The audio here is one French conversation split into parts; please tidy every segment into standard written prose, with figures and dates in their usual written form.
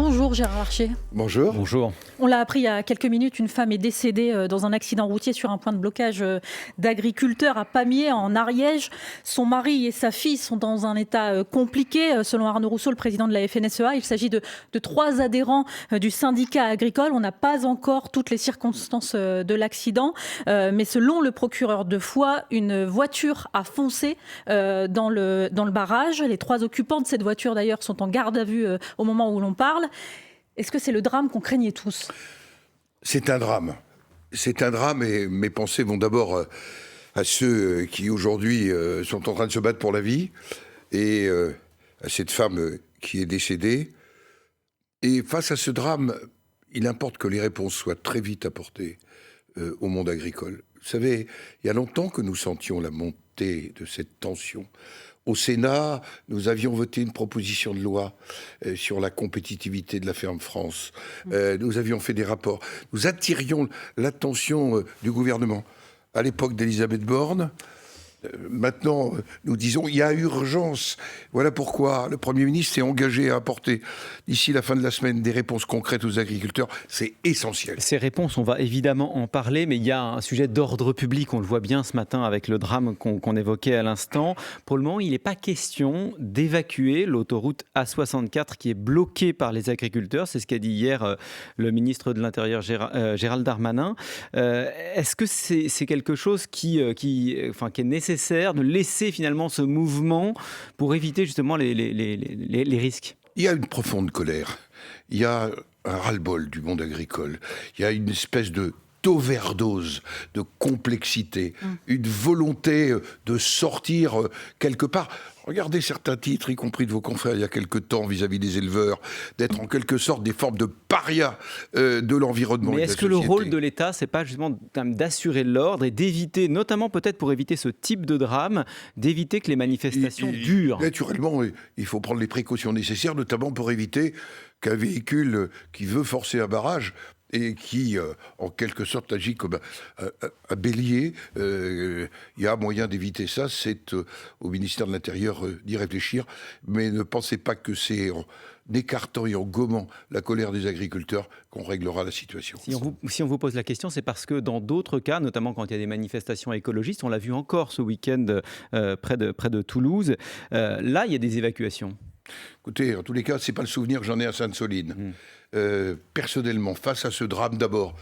Bonjour Gérard Larcher. Bonjour. Bonjour. On l'a appris il y a quelques minutes, une femme est décédée dans un accident routier sur un point de blocage d'agriculteurs à Pamiers en Ariège. Son mari et sa fille sont dans un état compliqué. Selon Arnaud Rousseau, le président de la FNSEA, il s'agit de 3 adhérents du syndicat agricole. On n'a pas encore toutes les circonstances de l'accident, mais selon le procureur de Foix, une voiture a foncé dans le barrage. Les 3 occupants de cette voiture d'ailleurs sont en garde à vue au moment où l'on parle. Est-ce que c'est le drame qu'on craignait tous ? C'est un drame. C'est un drame et mes pensées vont d'abord à ceux qui aujourd'hui sont en train de se battre pour la vie et à cette femme qui est décédée. Et face à ce drame, il importe que les réponses soient très vite apportées au monde agricole. Vous savez, il y a longtemps que nous sentions la montée de cette tension. Au Sénat, nous avions voté une proposition de loi sur la compétitivité de la ferme France. Nous avions fait des rapports. Nous attirions l'attention du gouvernement. À l'époque d'Elisabeth Borne, maintenant, nous disons il y a urgence. Voilà pourquoi le Premier ministre s'est engagé à apporter d'ici la fin de la semaine des réponses concrètes aux agriculteurs. C'est essentiel. Ces réponses, on va évidemment en parler, mais il y a un sujet d'ordre public, on le voit bien ce matin avec le drame qu'on évoquait à l'instant. Pour le moment, il n'est pas question d'évacuer l'autoroute A64 qui est bloquée par les agriculteurs. C'est ce qu'a dit hier le ministre de l'Intérieur Gérald Darmanin. Est-ce que c'est quelque chose qui est nécessaire de laisser finalement ce mouvement pour éviter justement les risques? Il y a une profonde colère, il y a un ras-le-bol du monde agricole, il y a une espèce d'overdose de complexité, une volonté de sortir quelque part. Regardez certains titres, y compris de vos confrères il y a quelque temps vis-à-vis des éleveurs, d'être en quelque sorte des formes de parias de l'environnement. Mais et de la est-ce que le société. rôle de l'État, c'est pas justement d'assurer l'ordre et d'éviter, notamment peut-être pour éviter ce type de drame, d'éviter que les manifestations durent? Naturellement, il faut prendre les précautions nécessaires, notamment pour éviter qu'un véhicule qui veut forcer un barrage et qui, en quelque sorte, agit comme un bélier. Il y a moyen d'éviter ça, c'est au ministère de l'Intérieur d'y réfléchir, mais ne pensez pas que c'est en écartant et en gommant la colère des agriculteurs qu'on réglera la situation. Si on vous pose la question, c'est parce que dans d'autres cas, notamment quand il y a des manifestations écologistes, on l'a vu encore ce week-end près de Toulouse, là, il y a des évacuations. Écoutez, en tous les cas, c'est pas le souvenir que j'en ai à Sainte-Soline. Personnellement, face à ce drame d'abord,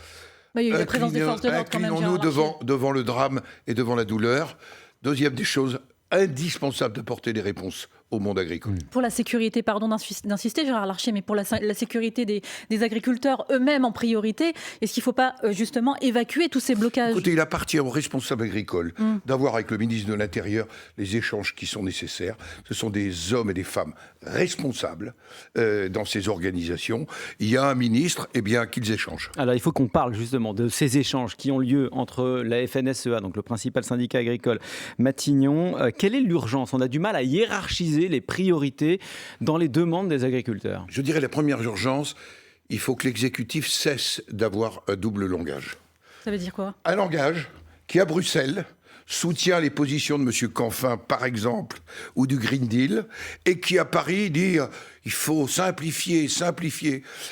Il y a eu la présence des forces de l'ordre quand même, inclinons-nous Gérard devant le drame et devant la douleur. Deuxième des choses, indispensable d'apporter des réponses au monde agricole. Pour la sécurité, pardon d'insister Gérard Larcher, mais pour la sécurité des agriculteurs eux-mêmes en priorité, est-ce qu'il ne faut pas justement évacuer tous ces blocages ? Écoutez, il appartient aux responsables agricoles d'avoir avec le ministre de l'Intérieur les échanges qui sont nécessaires. Ce sont des hommes et des femmes responsables dans ces organisations. Il y a un ministre, qu'ils échangent. Alors il faut qu'on parle justement de ces échanges qui ont lieu entre la FNSEA, donc le principal syndicat agricole, Matignon. Quelle est l'urgence ? On a du mal à hiérarchiser les priorités dans les demandes des agriculteurs. Je dirais la première urgence, il faut que l'exécutif cesse d'avoir un double langage. Ça veut dire quoi ? Un langage qui, à Bruxelles, soutient les positions de M. Canfin, par exemple, ou du Green Deal, et qui, à Paris, dit il faut simplifier.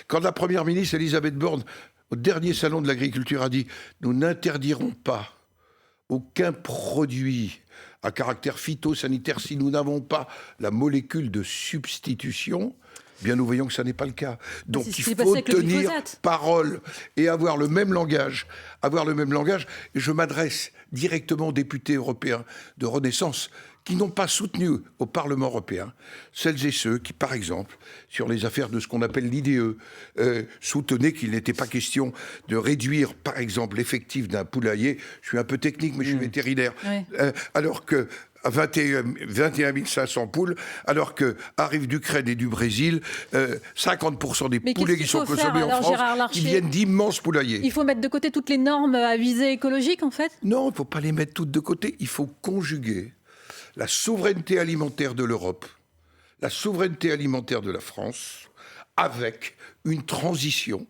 Quand la Première ministre Elisabeth Borne, au dernier salon de l'agriculture, a dit nous n'interdirons pas aucun produit à caractère phytosanitaire si nous n'avons pas la molécule de substitution, bien nous voyons que ça n'est pas le cas. Donc il faut tenir parole et avoir le même langage. Et je m'adresse directement aux députés européens de Renaissance qui n'ont pas soutenu au Parlement européen celles et ceux qui, par exemple, sur les affaires de ce qu'on appelle l'IDE, soutenaient qu'il n'était pas question de réduire, par exemple, l'effectif d'un poulailler. Je suis un peu technique, mais je suis vétérinaire. Alors que à 21 500 poules, alors qu'arrivent d'Ukraine et du Brésil 50% des poulets qui sont consommés en France, qui viennent d'immenses poulaillers. Il faut mettre de côté toutes les normes à visée écologique, en fait ? Non, il ne faut pas les mettre toutes de côté. Il faut conjuguer la souveraineté alimentaire de l'Europe, la souveraineté alimentaire de la France, avec une transition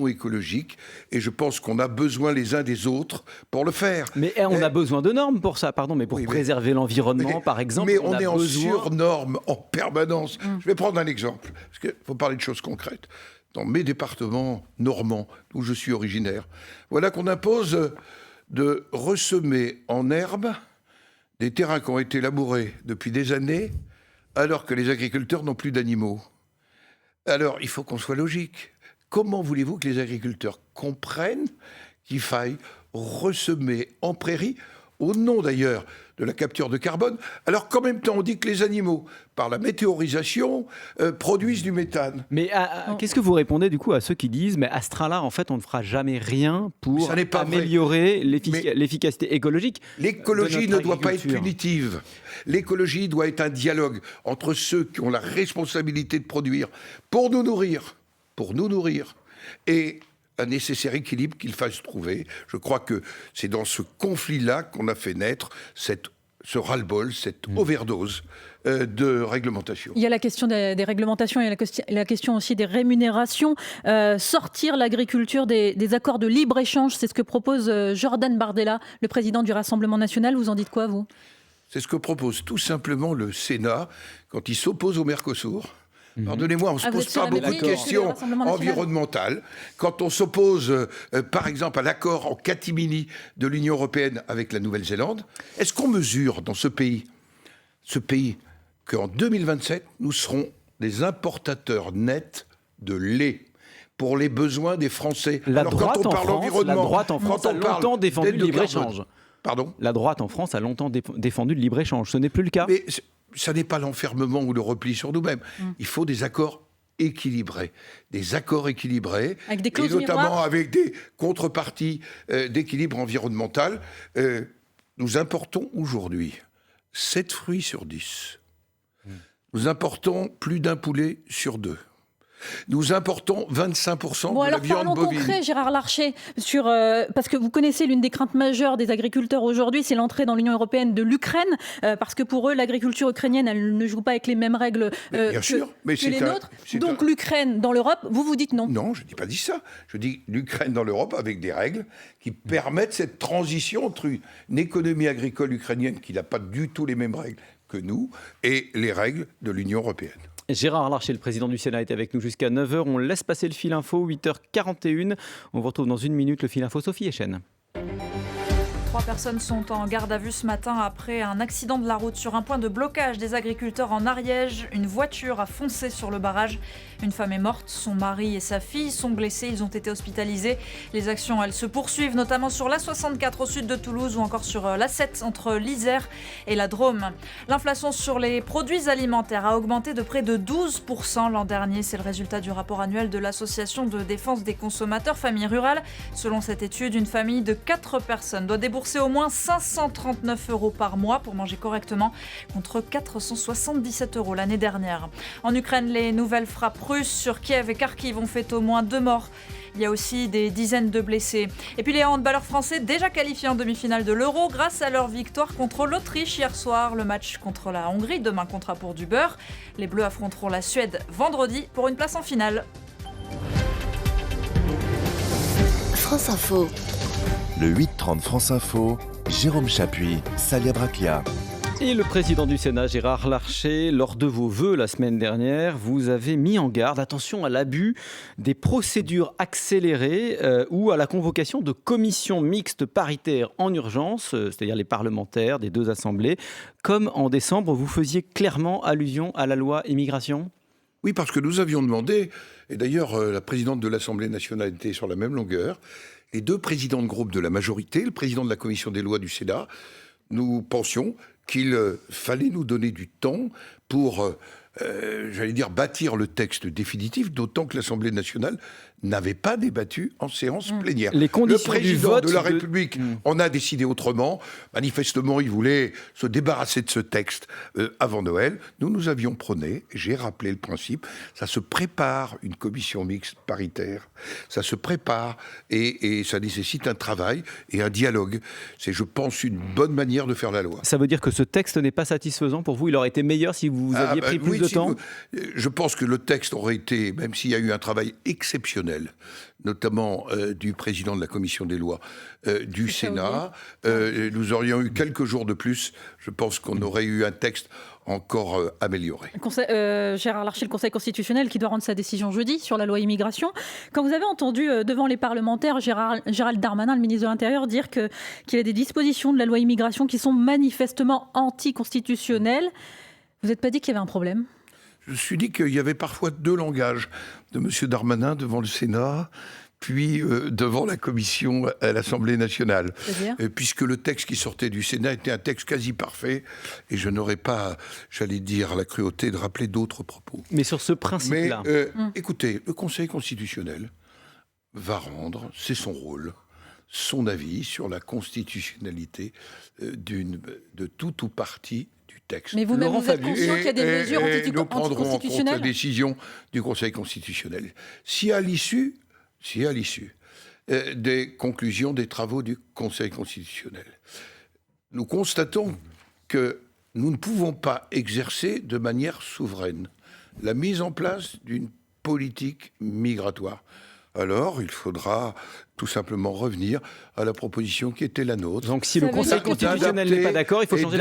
écologique. Et je pense qu'on a besoin les uns des autres pour le faire. Mais on a besoin de normes pour ça, pardon, mais pour préserver l'environnement, par exemple. Mais on est en sur-normes en permanence. Je vais prendre un exemple, parce qu'il faut parler de choses concrètes. Dans mes départements normands, d'où je suis originaire, voilà qu'on impose de ressemer en herbe des terrains qui ont été labourés depuis des années, alors que les agriculteurs n'ont plus d'animaux. Alors, il faut qu'on soit logique. Comment voulez-vous que les agriculteurs comprennent qu'il faille ressemer en prairie, au nom d'ailleurs de la capture de carbone, alors qu'en même temps on dit que les animaux, par la météorisation, produisent du méthane. Mais qu'est-ce que vous répondez du coup à ceux qui disent mais à ce train-là, en fait, on ne fera jamais rien pour améliorer l'efficacité écologique? L'écologie ne doit pas être punitive. L'écologie doit être un dialogue entre ceux qui ont la responsabilité de produire pour nous nourrir, et un nécessaire équilibre qu'il faille se trouver. Je crois que c'est dans ce conflit-là qu'on a fait naître ce ras-le-bol, cette overdose de réglementation. Il y a la question des réglementations, il y a la question aussi des rémunérations. Sortir l'agriculture des accords de libre-échange, c'est ce que propose Jordan Bardella, le président du Rassemblement national. Vous en dites quoi, vous ? C'est ce que propose tout simplement le Sénat quand il s'oppose au Mercosur. Pardonnez-moi, on ne se pose pas beaucoup de questions environnementales. Quand on s'oppose, par exemple, à l'accord en catimini de l'Union européenne avec la Nouvelle-Zélande, est-ce qu'on mesure dans ce pays qu'en 2027, nous serons des importateurs nets de lait pour les besoins des Français? La droite en France a longtemps défendu le libre-échange. Pardon ? La droite en France a longtemps défendu le libre-échange. Ce n'est plus le cas. Mais ça n'est pas l'enfermement ou le repli sur nous-mêmes. Il faut des accords équilibrés. Avec des clauses notamment miroirs. Avec des contreparties d'équilibre environnemental. Nous importons aujourd'hui 7 fruits sur 10. Nous importons plus d'un poulet sur 2. Nous importons 25% de la viande bovine. Parlons concret, Gérard Larcher, parce que vous connaissez l'une des craintes majeures des agriculteurs aujourd'hui, c'est l'entrée dans l'Union européenne de l'Ukraine, parce que pour eux, l'agriculture ukrainienne, elle ne joue pas avec les mêmes règles que les nôtres. Donc l'Ukraine dans l'Europe, vous dites non? Non, je n'ai pas dit ça. Je dis l'Ukraine dans l'Europe avec des règles qui permettent cette transition entre une économie agricole ukrainienne qui n'a pas du tout les mêmes règles que nous et les règles de l'Union européenne. Gérard Larcher, le président du Sénat, est avec nous jusqu'à 9h. On laisse passer le fil info, 8h41. On vous retrouve dans une minute, le fil info, Sophie Echen. 3 personnes sont en garde à vue ce matin après un accident de la route sur un point de blocage des agriculteurs en Ariège. Une voiture a foncé sur le barrage. Une femme est morte, son mari et sa fille sont blessés. Ils ont été hospitalisés. Les actions, elles se poursuivent, notamment sur l'A64 au sud de Toulouse ou encore sur l'A7 entre l'Isère et la Drôme. L'inflation sur les produits alimentaires a augmenté de près de 12% l'an dernier. C'est le résultat du rapport annuel de l'Association de défense des consommateurs Famille Rurale. Selon cette étude, une famille de 4 personnes doit débourser au moins 539 € par mois pour manger correctement, contre 477 € l'année dernière. En Ukraine, les nouvelles frappes russes sur Kiev et Kharkiv ont fait au moins 2 morts. Il y a aussi des dizaines de blessés. Et puis les handballeurs français déjà qualifiés en demi-finale de l'Euro grâce à leur victoire contre l'Autriche hier soir. Le match contre la Hongrie demain comptera pour du beurre. Les Bleus affronteront la Suède vendredi pour une place en finale. France Info. Le 8-30 France Info, Jérôme Chapuis, Salia Braclia. Et le président du Sénat, Gérard Larcher, lors de vos vœux la semaine dernière, vous avez mis en garde, attention à l'abus des procédures accélérées ou à la convocation de commissions mixtes paritaires en urgence, c'est-à-dire les parlementaires des 2 assemblées, comme en décembre, vous faisiez clairement allusion à la loi immigration ? Oui, parce que nous avions demandé, et d'ailleurs la présidente de l'Assemblée nationale était sur la même longueur, les 2 présidents de groupe de la majorité, le président de la commission des lois du Sénat, nous pensions qu'il fallait nous donner du temps pour, bâtir le texte définitif, d'autant que l'Assemblée nationale n'avait pas débattu en séance plénière. Les conditions le du président vote de la République en a décidé autrement. Manifestement, il voulait se débarrasser de ce texte avant Noël. Nous avions prôné, j'ai rappelé le principe, ça se prépare une commission mixte paritaire, ça se prépare et ça nécessite un travail et un dialogue. C'est, je pense, une bonne manière de faire la loi. Ça veut dire que ce texte n'est pas satisfaisant pour vous? Il aurait été meilleur si vous aviez pris plus de temps? Je pense que le texte aurait été, même s'il y a eu un travail exceptionnel, notamment du président de la commission des lois du Sénat, nous aurions eu quelques jours de plus. Je pense qu'on aurait eu un texte encore amélioré. Gérard Larcher, le Conseil constitutionnel qui doit rendre sa décision jeudi sur la loi immigration. Quand vous avez entendu devant les parlementaires Gérald Darmanin, le ministre de l'Intérieur, dire qu'il y a des dispositions de la loi immigration qui sont manifestement anticonstitutionnelles, vous n'êtes pas dit qu'il y avait un problème? Je me suis dit qu'il y avait parfois deux langages de M. Darmanin devant le Sénat, puis devant la commission à l'Assemblée nationale. Puisque le texte qui sortait du Sénat était un texte quasi parfait, et je n'aurais pas, j'allais dire, la cruauté de rappeler d'autres propos. Mais sur ce principe-là... Écoutez, le Conseil constitutionnel va rendre, c'est son rôle, son avis sur la constitutionnalité de tout ou partie du texte. Mais vous-même, vous êtes conscient qu'il y a des mesures nous prendrons en compte la anticonstitutionnelles? décision du Conseil constitutionnel. Si à l'issue des conclusions des travaux du Conseil constitutionnel, nous constatons que nous ne pouvons pas exercer de manière souveraine la mise en place d'une politique migratoire, alors il faudra tout simplement revenir à la proposition qui était la nôtre. Donc si le Conseil constitutionnel n'est pas d'accord, il faut changer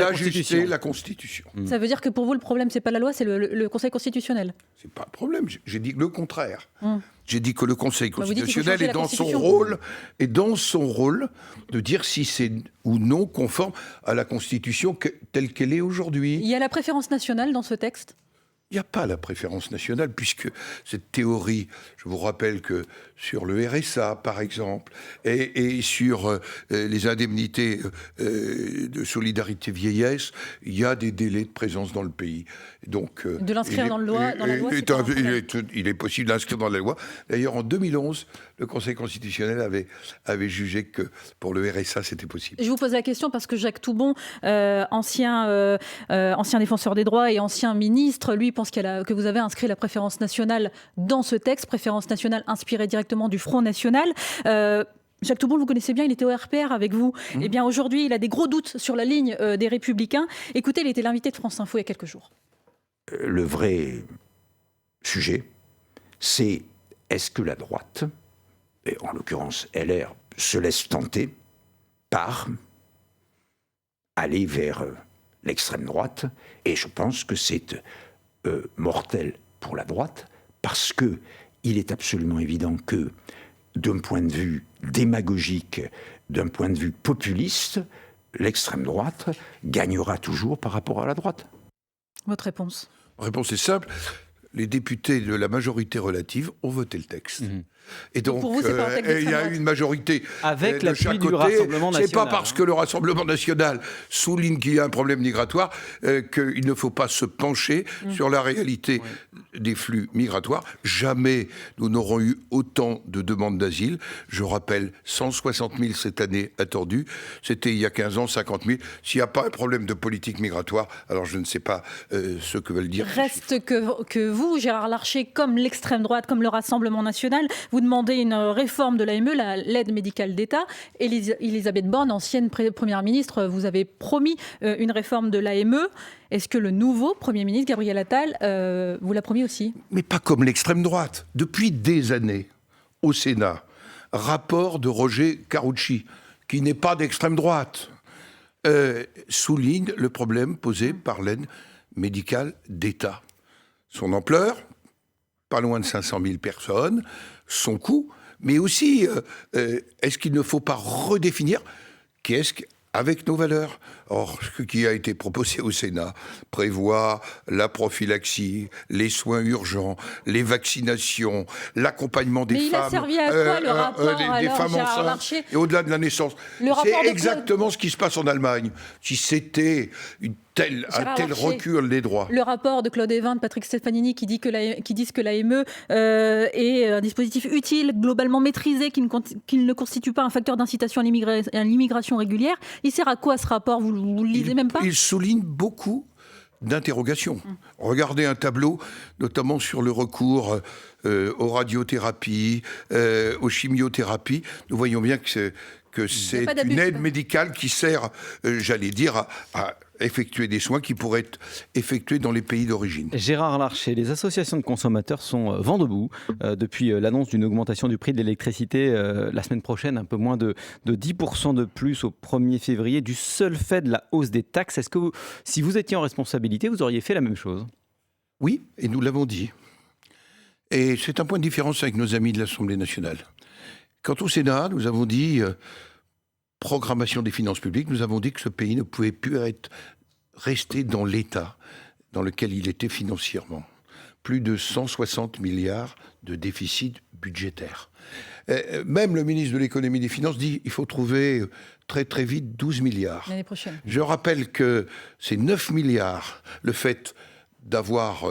la Constitution. Ça veut dire que pour vous, le problème, c'est pas la loi, c'est le Conseil constitutionnel? C'est pas un problème, j'ai dit le contraire. J'ai dit que le Conseil constitutionnel est dans son rôle de dire si c'est ou non conforme à la Constitution telle qu'elle est aujourd'hui. Il y a la préférence nationale dans ce texte? Il n'y a pas la préférence nationale, puisque cette théorie, je vous rappelle que sur le RSA, par exemple, et sur les indemnités de solidarité vieillesse, il y a des délais de présence dans le pays. Donc, de l'inscrire dans la loi, il est possible d'inscrire dans la loi. D'ailleurs, en 2011, le Conseil constitutionnel avait jugé que pour le RSA, c'était possible. Je vous pose la question parce que Jacques Toubon, ancien défenseur des droits et ancien ministre, lui pense que vous avez inscrit la préférence nationale dans ce texte, préférence nationale inspirée directement du Front National. Jacques Toubon, vous connaissez bien, il était au RPR avec vous. Eh bien, aujourd'hui, il a des gros doutes sur la ligne des Républicains. Écoutez, il était l'invité de France Info il y a quelques jours. Le vrai sujet, c'est est-ce que la droite, et en l'occurrence LR, se laisse tenter par aller vers l'extrême droite, et je pense que c'est mortel pour la droite, parce que il est absolument évident que, d'un point de vue démagogique, d'un point de vue populiste, l'extrême droite gagnera toujours par rapport à la droite. Votre réponse? La réponse est simple. Les députés de la majorité relative ont voté le texte. Et donc, pour vous, c'est pas un texte il y a eu une majorité avec de chaque côté. Rassemblement national. C'est pas parce que le Rassemblement national souligne qu'il y a un problème migratoire qu'il ne faut pas se pencher sur la réalité des flux migratoires. Jamais nous n'aurons eu autant de demandes d'asile. Je rappelle, 160 000 cette année attendues. C'était il y a 15 ans, 50 000. S'il n'y a pas un problème de politique migratoire, alors je ne sais pas ce que veulent dire. Reste que vous, Gérard Larcher, comme l'extrême droite, comme le Rassemblement national, vous demandez une réforme de l'AME, l'aide médicale d'État. Elisabeth Borne, ancienne première ministre, vous avez promis une réforme de l'AME. Est-ce que le nouveau Premier ministre, Gabriel Attal, vous l'a promis aussi? Mais pas comme l'extrême droite. Depuis des années, au Sénat, rapport de Roger Carucci, qui n'est pas d'extrême droite, souligne le problème posé par l'aide médicale d'État. Son ampleur, pas loin de 500 000 personnes, son coût, mais aussi, est-ce qu'il ne faut pas redéfinir qu'est-ce avec nos valeurs, Or, ce qui a été proposé au Sénat prévoit la prophylaxie, les soins urgents, les vaccinations, l'accompagnement des femmes. Mais il a servi à quoi le rapport des femmes enceintes et au-delà de la naissance. C'est exactement ce qui se passe en Allemagne. Si c'était un tel recul des droits. Le rapport de Claude Évin, de Patrick Stefanini, qui disent que l'AME est un dispositif utile, globalement maîtrisé, qu'il ne constitue pas un facteur d'incitation à l'immigration régulière. Il sert à quoi ce rapport ? Vous ne le lisez même pas ? Il souligne beaucoup d'interrogations. Regardez un tableau, notamment sur le recours aux radiothérapies, aux chimiothérapies. Nous voyons bien que c'est une aide médicale qui sert, j'allais dire, à effectuer des soins qui pourraient être effectués dans les pays d'origine. Gérard Larcher, les associations de consommateurs sont vent debout depuis l'annonce d'une augmentation du prix de l'électricité la semaine prochaine, un peu moins de 10% de plus au 1er février, du seul fait de la hausse des taxes. Est-ce que si vous étiez en responsabilité, vous auriez fait la même chose ? Oui, et nous l'avons dit. Et c'est un point de différence avec nos amis de l'Assemblée nationale. Quant au Sénat, nous avons dit programmation des finances publiques, nous avons dit que ce pays ne pouvait plus rester dans l'état dans lequel il était financièrement. Plus de 160 milliards de déficit budgétaire. Même le ministre de l'économie et des finances dit qu'il faut trouver très très vite 12 milliards. L'année prochaine. Je rappelle que c'est 9 milliards le fait d'avoir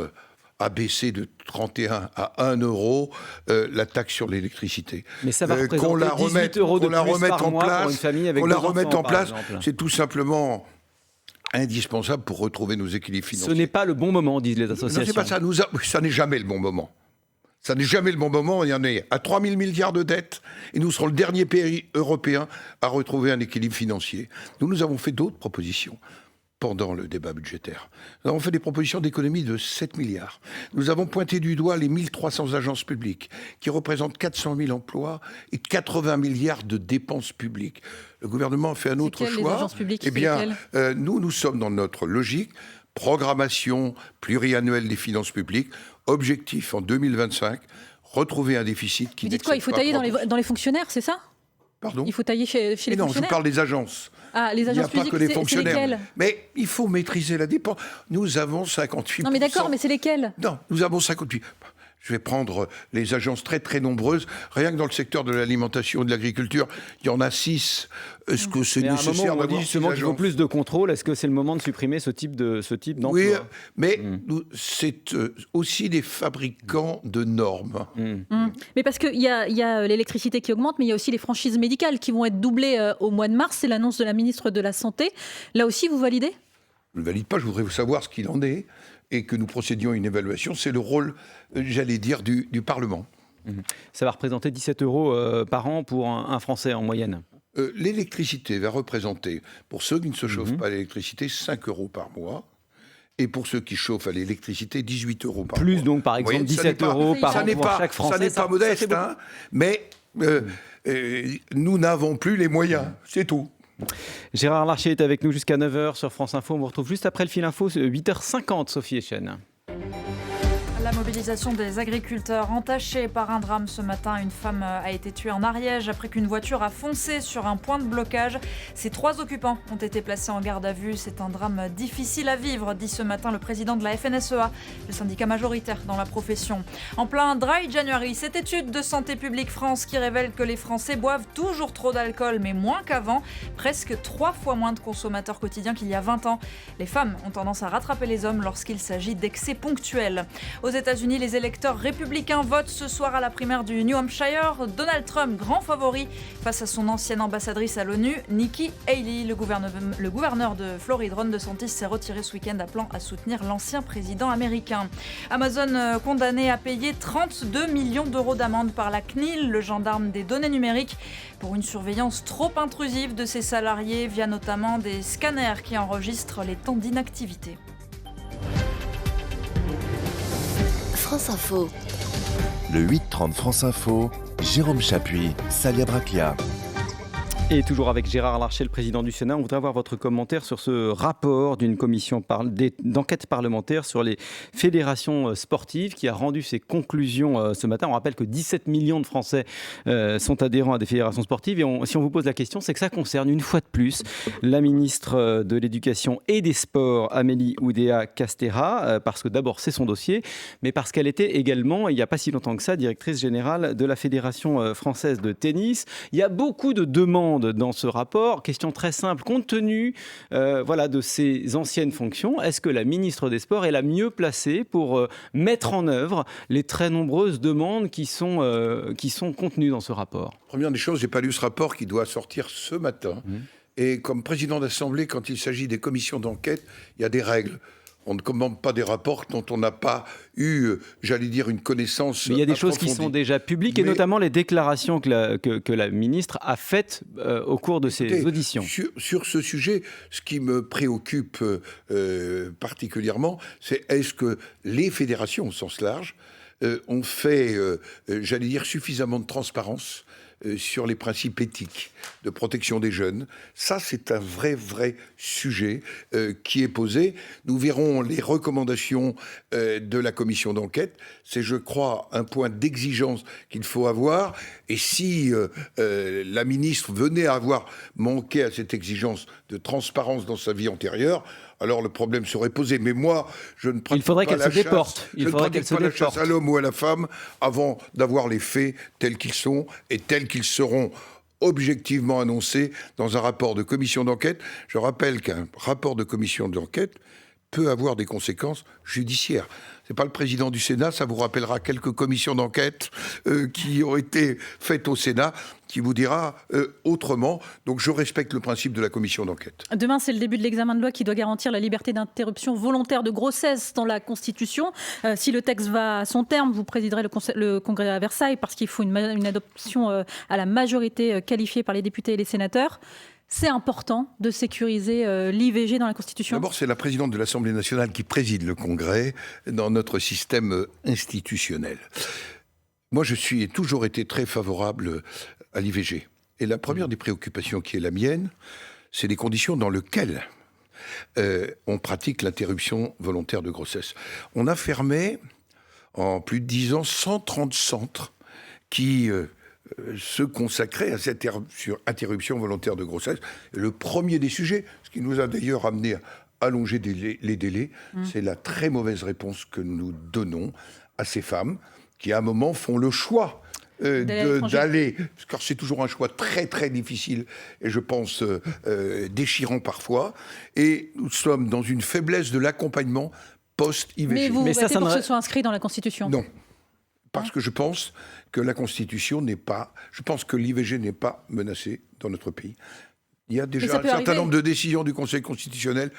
abaissé de 31 à 1 euro la taxe sur l'électricité. Mais ça va représenter 18 euros de plus par mois pour une famille avec 2 enfants, qu'on la remette en place, exemple. c'est tout simplement indispensable pour retrouver nos équilibres financiers. Ce n'est pas le bon moment, disent les associations. Non, c'est pas ça. Ça n'est jamais le bon moment. Ça n'est jamais le bon moment. Il y en est à 3 000 milliards de dettes et nous serons le dernier pays européen à retrouver un équilibre financier. Nous avons fait d'autres propositions pendant le débat budgétaire. Nous avons fait des propositions d'économie de 7 milliards. Nous avons pointé du doigt les 1300 agences publiques qui représentent 400 000 emplois et 80 milliards de dépenses publiques. Le gouvernement a fait un autre choix. Les agences publiques, eh bien, nous sommes dans notre logique. Programmation pluriannuelle des finances publiques. Objectif en 2025, retrouver un déficit qui... Vous dites quoi ? Il faut tailler dans les fonctionnaires, c'est ça ? Pardon ? Il faut tailler chez les fonctionnaires ? Non, je parle des agences. Ah, les agences publiques, il n'y a pas que les fonctionnaires. C'est lesquelles ? Mais il faut maîtriser la dépense. Nous avons 58%. Non mais d'accord, mais c'est lesquelles ? Non, nous avons 58%. Je vais prendre les agences très très nombreuses. Rien que dans le secteur de l'alimentation et de l'agriculture, il y en a 6. Est-ce que c'est nécessaire d'avoir 6 agences ? Justement, il faut plus de contrôle. Est-ce que c'est le moment de supprimer ce type d'emploi ? Oui, mais c'est aussi des fabricants de normes. Mais parce qu'il y a l'électricité qui augmente, mais il y a aussi les franchises médicales qui vont être doublées au mois de mars. C'est l'annonce de la ministre de la Santé. Là aussi, vous validez ? Je ne valide pas, je voudrais savoir ce qu'il en est et que nous procédions à une évaluation. C'est le rôle, j'allais dire, du Parlement. Ça va représenter 17 euros par an pour un Français en moyenne. L'électricité va représenter, pour ceux qui ne se chauffent pas à l'électricité, 5 euros par mois. Et pour ceux qui chauffent à l'électricité, 18 euros par mois. Plus donc, par exemple, 17 euros par an pour chaque Français. Ça n'est pas modeste, hein, mais nous n'avons plus les moyens, c'est tout. Gérard Larcher est avec nous jusqu'à 9h sur France Info. On vous retrouve juste après le fil info, 8h50, Sophie Echen. La mobilisation des agriculteurs entachée par un drame ce matin. Une femme a été tuée en Ariège après qu'une voiture a foncé sur un point de blocage. Ces 3 occupants ont été placés en garde à vue. C'est un drame difficile à vivre, dit ce matin le président de la FNSEA, le syndicat majoritaire dans la profession. En plein Dry January, cette étude de Santé publique France qui révèle que les Français boivent toujours trop d'alcool, mais moins qu'avant. Presque 3 fois moins de consommateurs quotidiens qu'il y a 20 ans. Les femmes ont tendance à rattraper les hommes lorsqu'il s'agit d'excès ponctuels. Aux États-Unis, les électeurs républicains votent ce soir à la primaire du New Hampshire. Donald Trump, grand favori face à son ancienne ambassadrice à l'ONU, Nikki Haley. Le gouverneur de Floride, Ron DeSantis, s'est retiré ce week-end appelant à soutenir l'ancien président américain. Amazon condamné à payer 32 millions d'euros d'amende par la CNIL, le gendarme des données numériques, pour une surveillance trop intrusive de ses salariés via notamment des scanners qui enregistrent les temps d'inactivité. France Info. Le 8-30 France Info, Jérôme Chapuis, Salia Braclia. Et toujours avec Gérard Larcher, le président du Sénat, on voudrait avoir votre commentaire sur ce rapport d'une commission d'enquête parlementaire sur les fédérations sportives qui a rendu ses conclusions ce matin. On rappelle que 17 millions de Français sont adhérents à des fédérations sportives. Et si on vous pose la question, c'est que ça concerne une fois de plus la ministre de l'Éducation et des Sports, Amélie Oudéa-Castéra, parce que d'abord c'est son dossier, mais parce qu'elle était également, il n'y a pas si longtemps que ça, directrice générale de la Fédération française de tennis. Il y a beaucoup de demandes dans ce rapport. Question très simple, compte tenu de ses anciennes fonctions, est-ce que la ministre des Sports est la mieux placée pour mettre en œuvre les très nombreuses demandes qui sont contenues dans ce rapport? Première des choses, je n'ai pas lu ce rapport qui doit sortir ce matin. Et comme président d'Assemblée, quand il s'agit des commissions d'enquête, il y a des règles. On ne commande pas des rapports dont on n'a pas eu, j'allais dire, une connaissance. Mais il y a des approfondie. choses qui sont déjà publiques, et notamment les déclarations que la ministre a faites au cours de ses auditions. Sur ce sujet, ce qui me préoccupe particulièrement, c'est est-ce que les fédérations, au sens large, ont fait, j'allais dire, suffisamment de transparence sur les principes éthiques de protection des jeunes. Ça, c'est un vrai sujet qui est posé. Nous verrons les recommandations de la commission d'enquête. C'est, je crois, un point d'exigence qu'il faut avoir. Et si la ministre venait à avoir manqué à cette exigence de transparence dans sa vie antérieure, alors le problème serait posé. Mais moi, je ne pratique pas la chasse. Je ne pratique pas la chasse à l'homme ou à la femme avant d'avoir les faits tels qu'ils sont et tels qu'ils seront objectivement annoncés dans un rapport de commission d'enquête. Je rappelle qu'un rapport de commission d'enquête peut avoir des conséquences judiciaires. C'est pas le président du Sénat, ça vous rappellera quelques commissions d'enquête qui ont été faites au Sénat, qui vous dira autrement. Donc je respecte le principe de la commission d'enquête. Demain, c'est le début de l'examen de loi qui doit garantir la liberté d'interruption volontaire de grossesse dans la Constitution. Si le texte va à son terme, vous présiderez le Congrès à Versailles parce qu'il faut une adoption à la majorité qualifiée par les députés et les sénateurs. C'est important de sécuriser l'IVG dans la Constitution. D'abord, c'est la présidente de l'Assemblée nationale qui préside le Congrès dans notre système institutionnel. Moi, j'ai toujours été très favorable à l'IVG. Et la première des préoccupations qui est la mienne, c'est les conditions dans lesquelles on pratique l'interruption volontaire de grossesse. On a fermé, en plus de 10 ans, 130 centres qui se consacrer à cette interruption volontaire de grossesse. Le premier des sujets, ce qui nous a d'ailleurs amené à allonger les délais, c'est la très mauvaise réponse que nous donnons à ces femmes qui, à un moment, font le choix d'aller, car c'est toujours un choix très difficile et je pense déchirant parfois, et nous sommes dans une faiblesse de l'accompagnement post-IVG. Mais vous votez pour que ce soit inscrit dans la Constitution? Non. Parce que je pense que la Constitution je pense que l'IVG n'est pas menacée dans notre pays. Il y a déjà un certain nombre de décisions du Conseil constitutionnel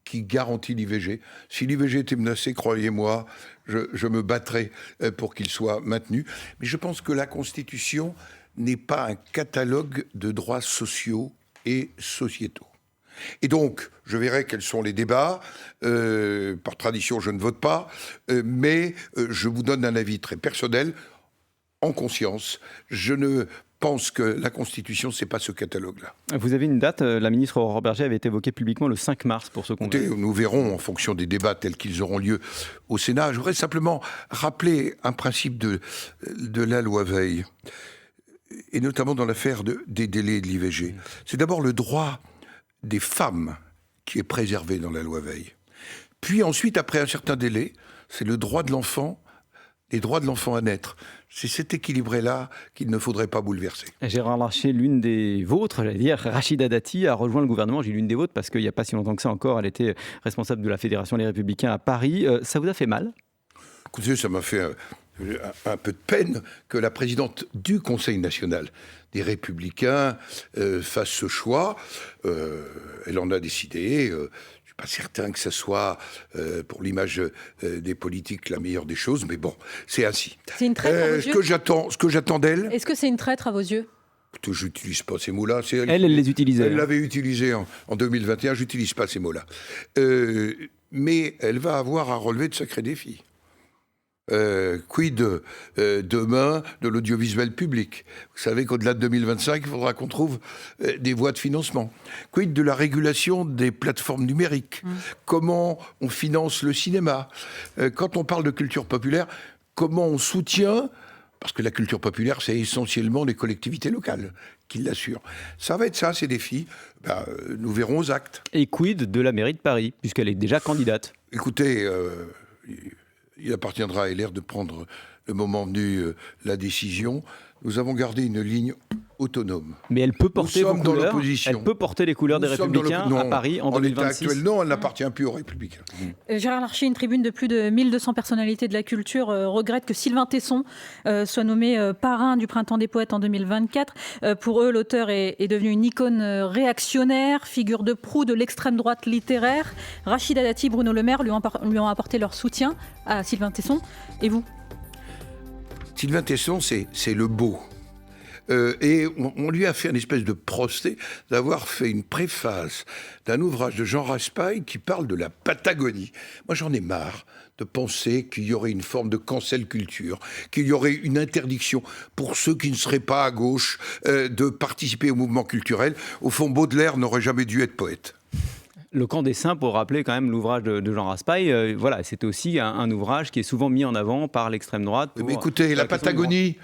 qui garantit l'IVG. Si l'IVG était menacé, croyez-moi, je me battrais pour qu'il soit maintenu. Mais je pense que la Constitution n'est pas un catalogue de droits sociaux et sociétaux. Et donc, je verrai quels sont les débats. Par tradition, je ne vote pas, mais je vous donne un avis très personnel, en conscience. Je ne pense que la Constitution, c'est pas ce catalogue-là. Vous avez une date, la ministre Aurore Bergé avait évoqué publiquement le 5 mars pour ce congrès. Écoutez, nous verrons en fonction des débats tels qu'ils auront lieu au Sénat. Je voudrais simplement rappeler un principe de la loi Veil, et notamment dans l'affaire des délais de l'IVG. C'est d'abord le droit des femmes qui est préservé dans la loi Veil. Puis ensuite, après un certain délai, c'est le droit de l'enfant, les droits de l'enfant à naître. C'est cet équilibre-là qu'il ne faudrait pas bouleverser. Gérard Larcher, l'une des vôtres, j'allais dire, Rachida Dati, a rejoint le gouvernement. J'ai l'une des vôtres parce qu'il n'y a pas si longtemps que ça encore, elle était responsable de la Fédération Les Républicains à Paris. Ça vous a fait mal? Écoutez, ça m'a fait un peu de peine que la présidente du Conseil national des Républicains fasse ce choix. Elle en a décidé. Je ne suis pas certain que ce soit, pour l'image des politiques, la meilleure des choses, mais bon, c'est ainsi. C'est une traître à vos yeux? Ce que j'attends d'elle... Est-ce que c'est une traître à vos yeux? Je n'utilise pas ces mots-là. Elle les utilisait. Elle l'avait utilisé en 2021, je n'utilise pas ces mots-là. Mais elle va avoir à relever de sacrés défis. Quid demain de l'audiovisuel public? Vous savez qu'au-delà de 2025, il faudra qu'on trouve des voies de financement. Quid de la régulation des plateformes numériques? Comment on finance le cinéma? Quand on parle de culture populaire, comment on soutient? Parce que la culture populaire, c'est essentiellement les collectivités locales qui l'assurent. Ça va être ça, ces défis. Nous verrons aux actes. Et quid de la mairie de Paris, puisqu'elle est déjà candidate? Écoutez, il appartiendra à LR de prendre le moment venu la décision. Nous avons gardé une ligne autonome. Mais elle peut porter vos couleurs. L'opposition. Elle peut porter les couleurs des Républicains à Paris en 2026. L'état actuel, non, elle n'appartient plus aux Républicains. Gérard Larcher, une tribune de plus de 1200 personnalités de la culture, regrette que Sylvain Tesson soit nommé parrain du Printemps des Poètes en 2024. Pour eux, l'auteur est devenu une icône réactionnaire, figure de proue de l'extrême droite littéraire. Rachida Dati, Bruno Le Maire lui ont apporté leur soutien à Sylvain Tesson. Et vous? Sylvain Tesson, c'est le beau. Et on lui a fait une espèce de procès d'avoir fait une préface d'un ouvrage de Jean Raspail qui parle de la Patagonie. Moi, j'en ai marre de penser qu'il y aurait une forme de cancel culture, qu'il y aurait une interdiction pour ceux qui ne seraient pas à gauche de participer au mouvement culturel. Au fond, Baudelaire n'aurait jamais dû être poète. Le Camp des Saints, pour rappeler quand même l'ouvrage de Jean Raspail, voilà, c'est aussi un ouvrage qui est souvent mis en avant par l'extrême droite. Mais écoutez, la Patagonie,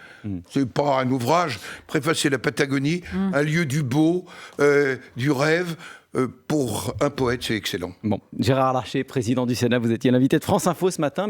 c'est pas un ouvrage. Préfacer la Patagonie, un lieu du beau, du rêve. Pour un poète, c'est excellent. Bon, Gérard Larcher, président du Sénat, vous étiez l'invité de France Info ce matin.